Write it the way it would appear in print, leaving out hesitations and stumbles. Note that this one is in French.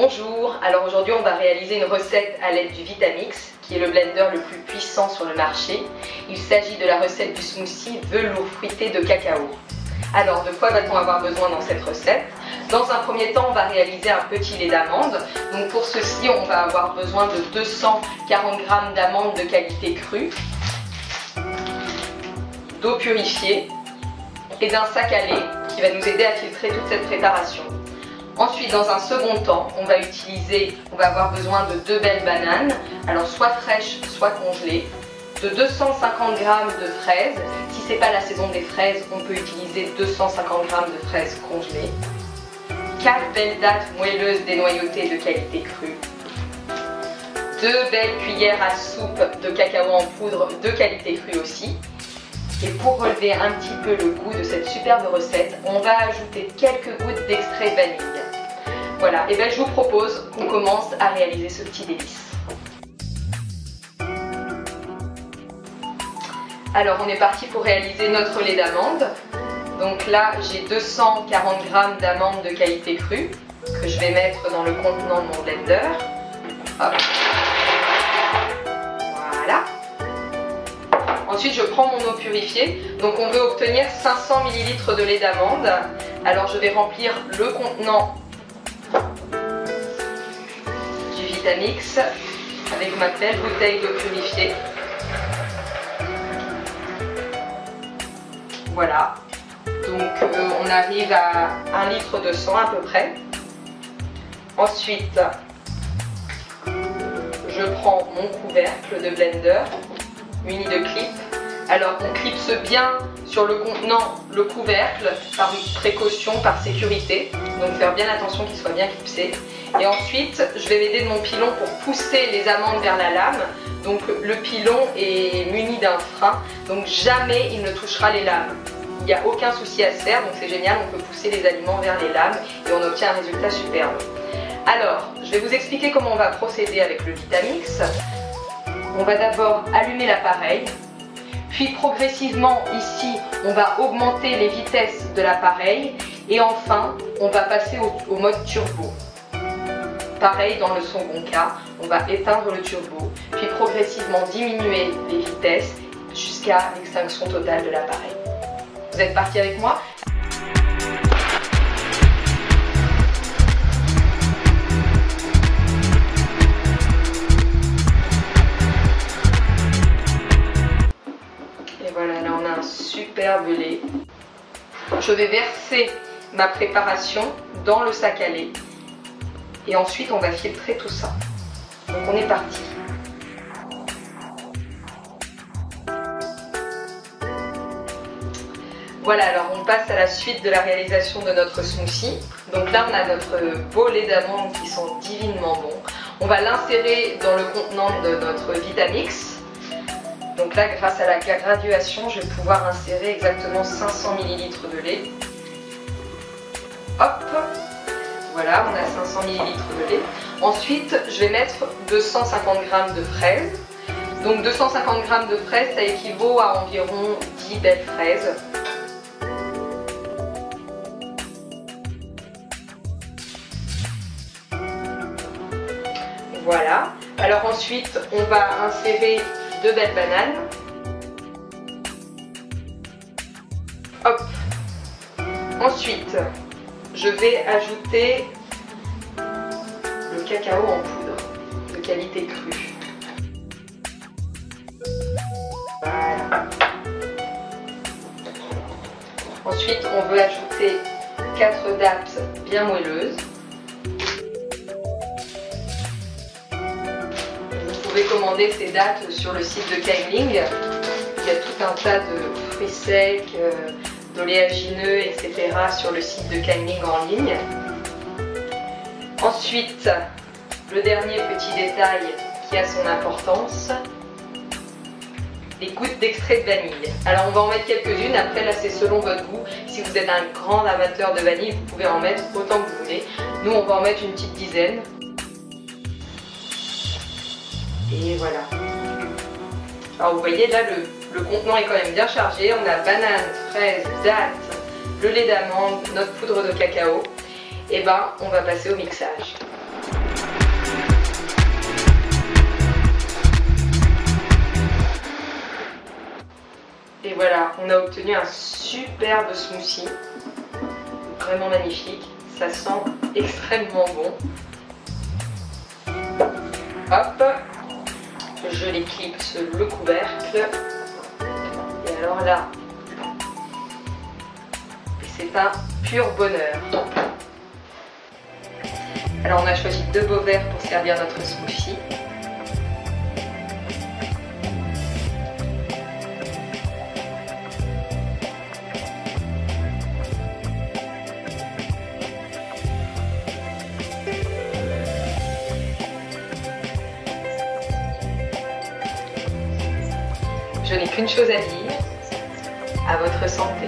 Bonjour, alors aujourd'hui on va réaliser une recette à l'aide du Vitamix, qui est le blender le plus puissant sur le marché. Il s'agit de la recette du smoothie velours fruité de cacao. Alors de quoi va-t-on avoir besoin dans cette recette? Dans un premier temps, on va réaliser un petit lait d'amande. Donc pour ceci, on va avoir besoin de 240 g d'amandes de qualité crue, d'eau purifiée et d'un sac à lait qui va nous aider à filtrer toute cette préparation. Ensuite, dans un second temps, on va avoir besoin de 2 belles bananes, alors soit fraîches, soit congelées, de 250 g de fraises. Si ce n'est pas la saison des fraises, on peut utiliser 250 g de fraises congelées, 4 belles dattes moelleuses dénoyautées de qualité crue, 2 belles cuillères à soupe de cacao en poudre de qualité crue aussi. Et pour relever un petit peu le goût de cette superbe recette, on va ajouter quelques gouttes d'extrait de vanille. Voilà, et bien je vous propose qu'on commence à réaliser ce petit délice. Alors on est parti pour réaliser notre lait d'amande. Donc là j'ai 240 g d'amandes de qualité crue que je vais mettre dans le contenant de mon blender. Hop. Voilà. Ensuite je prends mon eau purifiée. Donc on veut obtenir 500 ml de lait d'amande. Alors je vais remplir le contenant du Vitamix avec ma belle bouteille d'eau purifiée. Voilà. Donc on arrive à 1 litre de 100 à peu près. Ensuite je prends mon couvercle de blender muni de clips. Alors on clipse bien sur le contenant le couvercle par précaution, par sécurité. Donc faire bien attention qu'il soit bien clipsé. Et ensuite je vais m'aider de mon pilon pour pousser les amandes vers la lame. Donc le pilon est muni d'un frein, donc jamais il ne touchera les lames. Il n'y a aucun souci à se faire, donc c'est génial, on peut pousser les aliments vers les lames et on obtient un résultat superbe. Alors, je vais vous expliquer comment on va procéder avec le Vitamix. On va d'abord allumer l'appareil, puis progressivement ici, on va augmenter les vitesses de l'appareil et enfin, on va passer au mode turbo. Pareil dans le second cas, on va éteindre le turbo, puis progressivement diminuer les vitesses jusqu'à l'extinction totale de l'appareil. Vous êtes partis avec moi? Et voilà, là on a un superbe lait. Je vais verser ma préparation dans le sac à lait. Et ensuite on va filtrer tout ça. Donc on est parti. Voilà, alors on passe à la suite de la réalisation de notre smoothie. Donc là on a notre beau lait d'amande qui sent divinement bon. On va l'insérer dans le contenant de notre Vitamix. Donc là grâce à la graduation je vais pouvoir insérer exactement 500 ml de lait. Hop, voilà, on a 500 ml de lait. Ensuite je vais mettre 250 g de fraises. Donc 250 g de fraises ça équivaut à environ 10 belles fraises. Voilà, alors ensuite on va insérer 2 belles bananes. Hop. Ensuite, je vais ajouter le cacao en poudre de qualité crue. Voilà. Ensuite, on veut ajouter 4 dattes bien moelleuses. Vous pouvez commander ces dattes sur le site de Kailling. Il y a tout un tas de fruits secs, d'oléagineux, etc. sur le site de Kailling en ligne. Ensuite, le dernier petit détail qui a son importance, les gouttes d'extrait de vanille. Alors on va en mettre quelques-unes, après là c'est selon votre goût. Si vous êtes un grand amateur de vanille, vous pouvez en mettre autant que vous voulez. Nous on va en mettre une petite dizaine. Et voilà. Alors vous voyez là le contenant est quand même bien chargé. On a bananes, fraises, dattes, le lait d'amande, notre poudre de cacao. Et ben on va passer au mixage. Et voilà, on a obtenu un superbe smoothie. Vraiment magnifique. Ça sent extrêmement bon. Hop, je l'éclipse le couvercle. Et alors là, c'est un pur bonheur. Alors on a choisi 2 beaux verres pour servir notre smoothie. Je n'ai qu'une chose à dire, à votre santé.